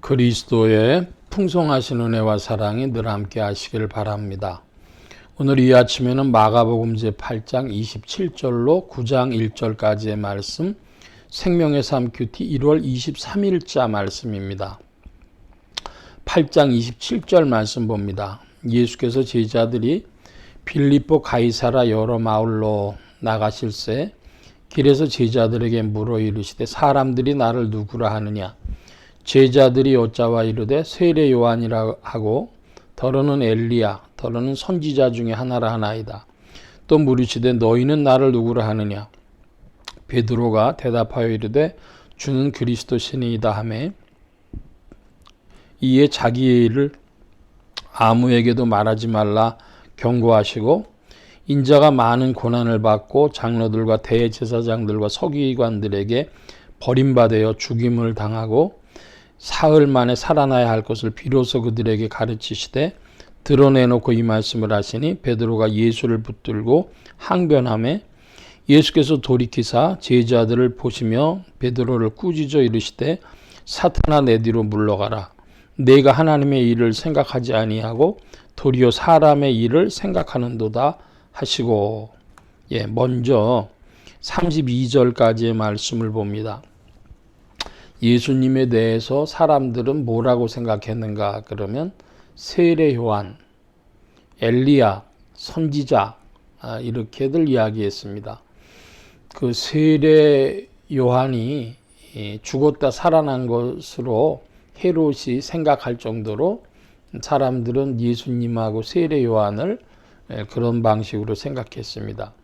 그리스도의 풍성하신 은혜와 사랑이 늘 함께 하시길 바랍니다. 오늘 이 아침에는 마가복음 제8장 27절로 9장 1절까지의 말씀, 생명의 삶 큐티 1월 23일자 말씀입니다. 8장 27절 말씀 봅니다. 예수께서 제자들이 빌립보 가이사라 여러 마을로 나가실새 길에서 제자들에게 물어 이르시되 사람들이 나를 누구라 하느냐. 제자들이 여짜와 이르되 세례 요한이라 하고 더러는 엘리야 더러는 선지자 중에 하나라 하나이다. 또 물으시되 너희는 나를 누구라 하느냐. 베드로가 대답하여 이르되 주는 그리스도 신이다 하매 이에 자기의 일을 아무에게도 말하지 말라 경고하시고 인자가 많은 고난을 받고 장로들과 대제사장들과 서기관들에게 버림받아 죽임을 당하고 사흘 만에 살아나야 할 것을 비로소 그들에게 가르치시되 드러내놓고 이 말씀을 하시니 베드로가 예수를 붙들고 항변하매 예수께서 돌이키사 제자들을 보시며 베드로를 꾸짖어 이르시되 사탄아 내 뒤로 물러가라. 내가 하나님의 일을 생각하지 아니하고 도리어 사람의 일을 생각하는도다 하시고, 먼저 32절까지의 말씀을 봅니다. 예수님에 대해서 사람들은 뭐라고 생각했는가? 그러면 세례 요한, 엘리야, 선지자 이렇게들 이야기했습니다. 그 세례 요한이 죽었다 살아난 것으로 헤롯이 생각할 정도로 사람들은 예수님하고 세례 요한을 그런 방식으로 생각했습니다.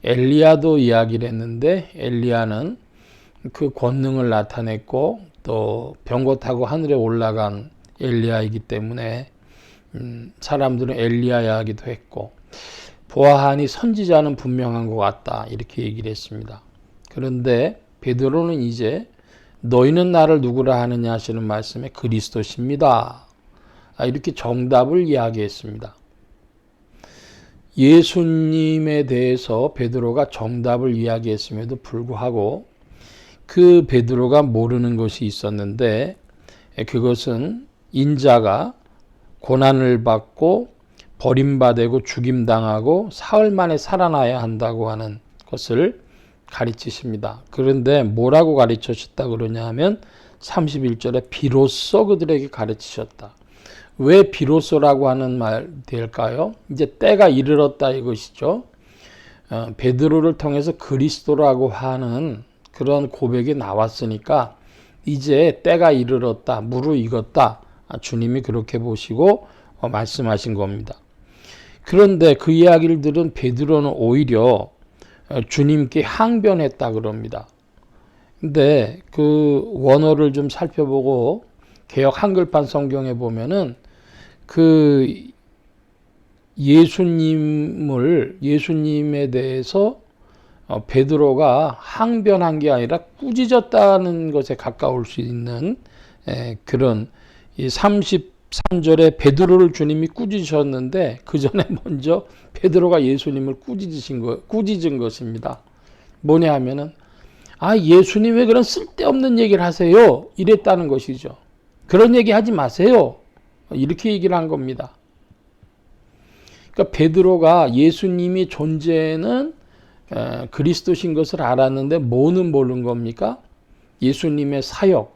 엘리야도 이야기를 했는데 엘리야는 그 권능을 나타냈고 또 병거 타고 하늘에 올라간 엘리야이기 때문에 사람들은 엘리야 이야기도 했고 보아하니 선지자는 분명한 것 같다 이렇게 얘기를 했습니다. 그런데 베드로는 이제 너희는 나를 누구라 하느냐 하시는 말씀에 그리스도십니다. 이렇게 정답을 이야기했습니다. 예수님에 대해서 베드로가 정답을 이야기했음에도 불구하고 그 베드로가 모르는 것이 있었는데 그것은 인자가 고난을 받고 버림받고 죽임당하고 사흘 만에 살아나야 한다고 하는 것을 가르치십니다. 그런데 뭐라고 가르치셨다 그러냐 하면 31절에 비로소 그들에게 가르치셨다. 왜 비로소라고 하는 말 될까요? 이제 때가 이르렀다 이것이죠. 베드로를 통해서 그리스도라고 하는 그런 고백이 나왔으니까 이제 때가 이르렀다, 무르익었다. 주님이 그렇게 보시고 말씀하신 겁니다. 그런데 그 이야기를 들은 베드로는 오히려 주님께 항변했다 그럽니다. 근데 그 원어를 좀 살펴보고 개역 한글판 성경에 보면은 그 예수님에 대해서 베드로가 항변한 게 아니라 꾸짖었다는 것에 가까울 수 있는 그런 33절에 베드로를 주님이 꾸짖으셨는데 그 전에 먼저 베드로가 예수님을 꾸짖은 것입니다. 뭐냐 하면은 예수님 왜 그런 쓸데없는 얘기를 하세요? 이랬다는 것이죠. 그런 얘기 하지 마세요. 이렇게 얘기를 한 겁니다. 그러니까 베드로가 예수님이 존재는 그리스도신 것을 알았는데 뭐는 모르는 겁니까? 예수님의 사역,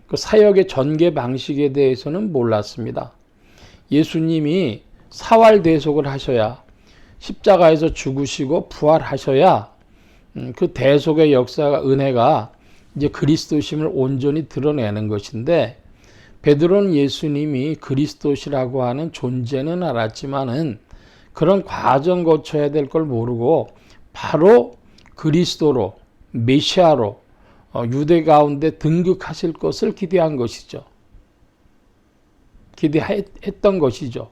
그 사역의 전개 방식에 대해서는 몰랐습니다. 예수님이 사활대속을 하셔야 십자가에서 죽으시고 부활하셔야 그 대속의 역사가 은혜가 이제 그리스도심을 온전히 드러내는 것인데 베드로는 예수님이 그리스도시라고 하는 존재는 알았지만은 그런 과정 거쳐야 될 걸 모르고 바로 그리스도로 메시아로 유대 가운데 등극하실 것을 기대한 것이죠. 기대했던 것이죠.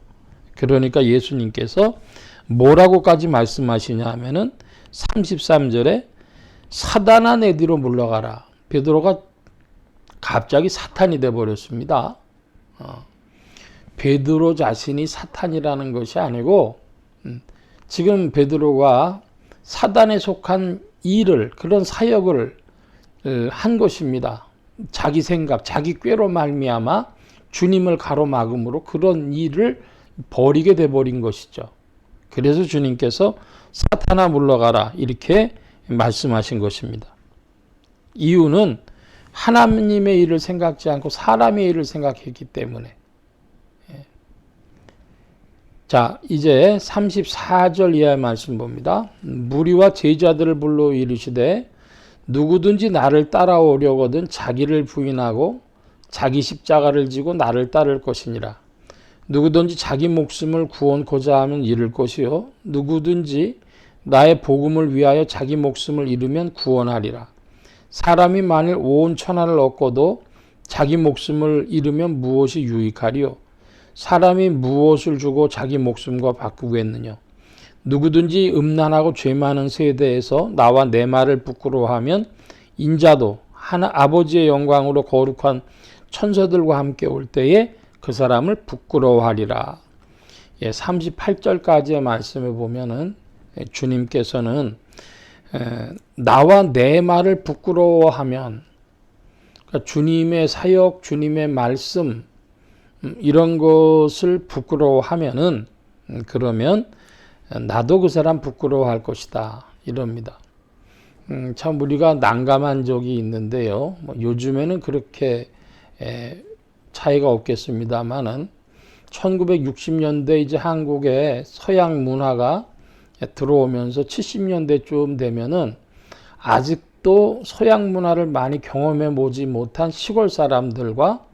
그러니까 예수님께서 뭐라고까지 말씀하시냐 하면은 33절에 사단아 내 뒤로 물러가라. 베드로가 갑자기 사탄이 되어버렸습니다. 베드로 자신이 사탄이라는 것이 아니고 지금 베드로가 사단에 속한 일을 그런 사역을 한 것입니다. 자기 생각, 자기 꾀로 말미암아 주님을 가로막음으로 그런 일을 벌이게 돼버린 것이죠. 그래서 주님께서 사탄아 물러가라 이렇게 말씀하신 것입니다. 이유는 하나님의 일을 생각지 않고 사람의 일을 생각했기 때문에. 자, 이제 34절 이하의 말씀 봅니다. 무리와 제자들을 불러 이르시되 누구든지 나를 따라오려거든 자기를 부인하고 자기 십자가를 지고 나를 따를 것이니라. 누구든지 자기 목숨을 구원코자 하면 잃을 것이요 누구든지 나의 복음을 위하여 자기 목숨을 잃으면 구원하리라. 사람이 만일 온 천하를 얻고도 자기 목숨을 잃으면 무엇이 유익하리요? 사람이 무엇을 주고 자기 목숨과 바꾸겠느냐? 누구든지 음란하고 죄 많은 세대에서 나와 내 말을 부끄러워하면 인자도 하나 아버지의 영광으로 거룩한 천사들과 함께 올 때에 그 사람을 부끄러워하리라. 38절까지의 말씀을 보면은 주님께서는 나와 내 말을 부끄러워하면, 그러니까 주님의 사역, 주님의 말씀 이런 것을 부끄러워하면은 그러면 나도 그 사람 부끄러워할 것이다 이럽니다. 참 우리가 난감한 적이 있는데요. 요즘에는 그렇게 차이가 없겠습니다만은 1960년대 이제 한국에 서양 문화가 들어오면서 70년대쯤 되면은 아직도 서양 문화를 많이 경험해 보지 못한 시골 사람들과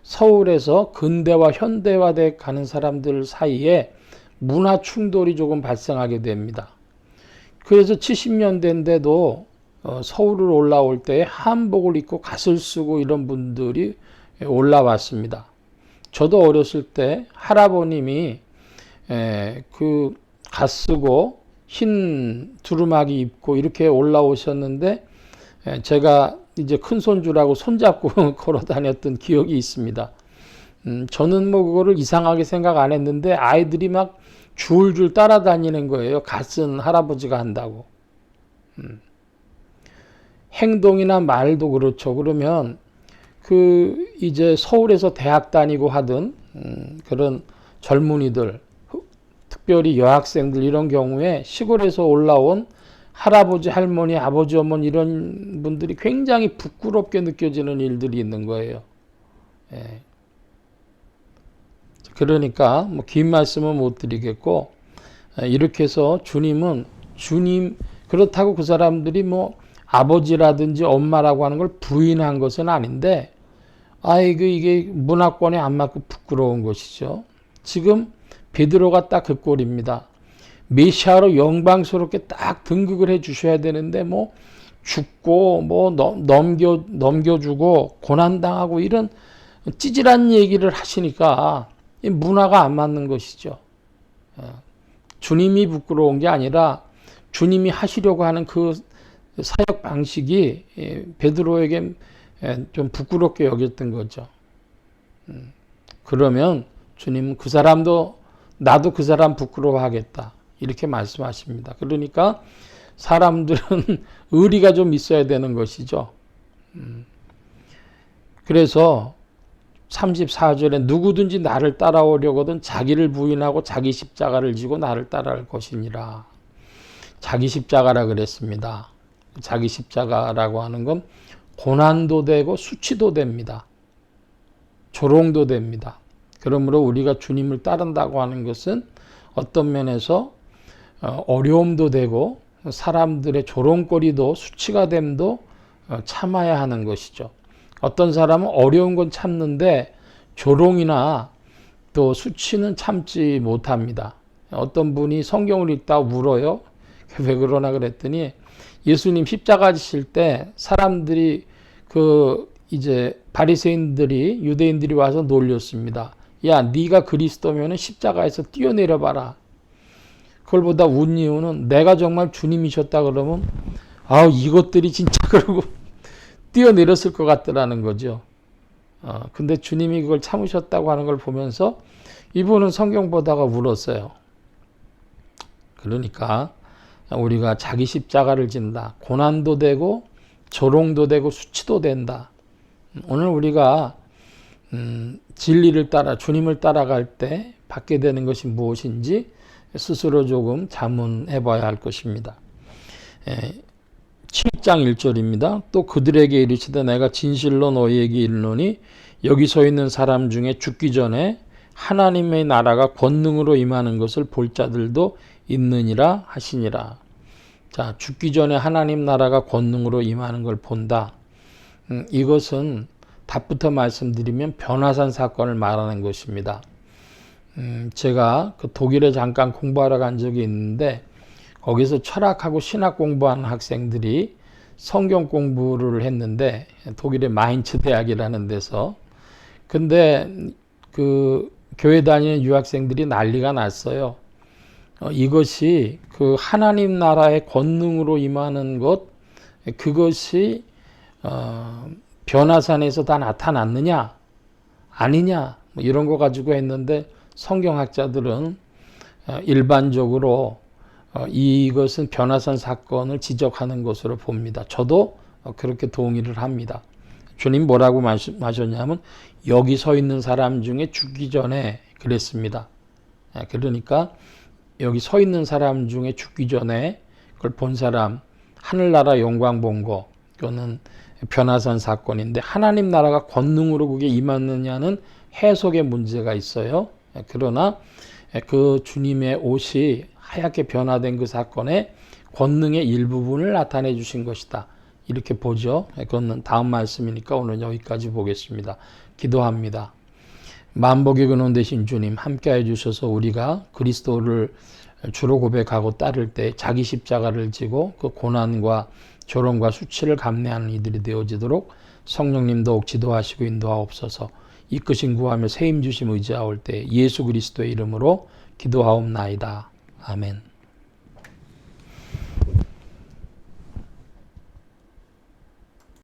서울에서 근대화 현대화돼 가는 사람들 사이에 문화 충돌이 조금 발생하게 됩니다. 그래서 70년대인데도 서울을 올라올 때 한복을 입고 갓을 쓰고 이런 분들이 올라왔습니다. 저도 어렸을 때 할아버님이 그 갓 쓰고 흰 두루마기 입고 이렇게 올라오셨는데 제가 이제 큰 손주라고 손잡고 걸어 다녔던 기억이 있습니다. 저는 뭐 그거를 이상하게 생각 안 했는데 아이들이 막 줄줄 따라다니는 거예요. 갓 쓴 할아버지가 한다고. 행동이나 말도 그렇죠. 그러면 그 이제 서울에서 대학 다니고 하던 그런 젊은이들, 특별히 여학생들 이런 경우에 시골에서 올라온 할아버지, 할머니, 아버지, 어머니 이런 분들이 굉장히 부끄럽게 느껴지는 일들이 있는 거예요. 그러니까 뭐 긴 말씀은 못 드리겠고 이렇게 해서 주님은 그렇다고 그 사람들이 뭐 아버지라든지 엄마라고 하는 걸 부인한 것은 아닌데 이게 문화권에 안 맞고 부끄러운 것이죠. 지금 베드로가 딱 그 꼴입니다. 메시아로 영광스럽게 딱 등극을 해 주셔야 되는데 뭐 죽고 뭐 넘겨주고 고난당하고 이런 찌질한 얘기를 하시니까 문화가 안 맞는 것이죠. 주님이 부끄러운 게 아니라 주님이 하시려고 하는 그 사역 방식이 베드로에게 좀 부끄럽게 여겼던 거죠. 그러면 주님은 그 사람도 나도 그 사람 부끄러워하겠다 이렇게 말씀하십니다. 그러니까 사람들은 의리가 좀 있어야 되는 것이죠. 그래서 34절에 누구든지 나를 따라오려거든 자기를 부인하고 자기 십자가를 지고 나를 따라할 것이니라. 자기 십자가라 그랬습니다. 자기 십자가라고 하는 건 고난도 되고 수치도 됩니다. 조롱도 됩니다. 그러므로 우리가 주님을 따른다고 하는 것은 어떤 면에서 어려움도 되고 사람들의 조롱거리도 수치가 됨도 참아야 하는 것이죠. 어떤 사람은 어려운 건 참는데 조롱이나 또 수치는 참지 못합니다. 어떤 분이 성경을 읽다가 울어요. 왜 그러나 그랬더니 예수님 십자가 지실 때 사람들이 이제 바리새인들이 유대인들이 와서 놀렸습니다. 야, 네가 그리스도면은 십자가에서 뛰어내려 봐라. 그걸 보다 운 이유는 내가 정말 주님이셨다 그러면 이것들이 진짜 그러고 뛰어내렸을 것 같더라는 거죠. 근데 주님이 그걸 참으셨다고 하는 걸 보면서 이분은 성경 보다가 울었어요. 그러니까 우리가 자기 십자가를 진다. 고난도 되고 조롱도 되고 수치도 된다. 오늘 우리가 진리를 따라 주님을 따라갈 때 받게 되는 것이 무엇인지 스스로 조금 자문해 봐야 할 것입니다. 7장 1절입니다. 또 그들에게 이르시되 내가 진실로 너희에게 이르노니 여기 서 있는 사람 중에 죽기 전에 하나님의 나라가 권능으로 임하는 것을 볼 자들도 있느니라 하시니라. 자, 죽기 전에 하나님 나라가 권능으로 임하는 걸 본다. 이것은 답부터 말씀드리면 변화산 사건을 말하는 것입니다. 제가 그 독일에 잠깐 공부하러 간 적이 있는데 거기서 철학하고 신학 공부하는 학생들이 성경 공부를 했는데 독일의 마인츠 대학이라는 데서 근데 그 교회 다니는 유학생들이 난리가 났어요. 이것이 그 하나님 나라의 권능으로 임하는 것 그것이 변화산에서 다 나타났느냐 아니냐 뭐 이런 거 가지고 했는데 성경학자들은 일반적으로 이것은 변화산 사건을 지적하는 것으로 봅니다. 저도 그렇게 동의를 합니다. 주님 뭐라고 말하셨냐면 여기 서 있는 사람 중에 죽기 전에 그랬습니다. 그러니까 여기 서 있는 사람 중에 죽기 전에 그걸 본 사람 하늘나라 영광 본 거 그거는 변화산 사건인데 하나님 나라가 권능으로 그게 임하느냐는 해석의 문제가 있어요. 그러나 그 주님의 옷이 하얗게 변화된 그 사건의 권능의 일부분을 나타내 주신 것이다. 이렇게 보죠. 그건 다음 말씀이니까 오늘 여기까지 보겠습니다. 기도합니다. 만복의 근원 되신 주님 함께해 주셔서 우리가 그리스도를 주로 고백하고 따를 때 자기 십자가를 지고 그 고난과 조롱과 수치를 감내하는 이들이 되어지도록 성령님 더욱 지도하시고 인도하옵소서. 이끄신 구하며 세임 주심 의지하올 때 예수 그리스도의 이름으로 기도하옵나이다. 아멘.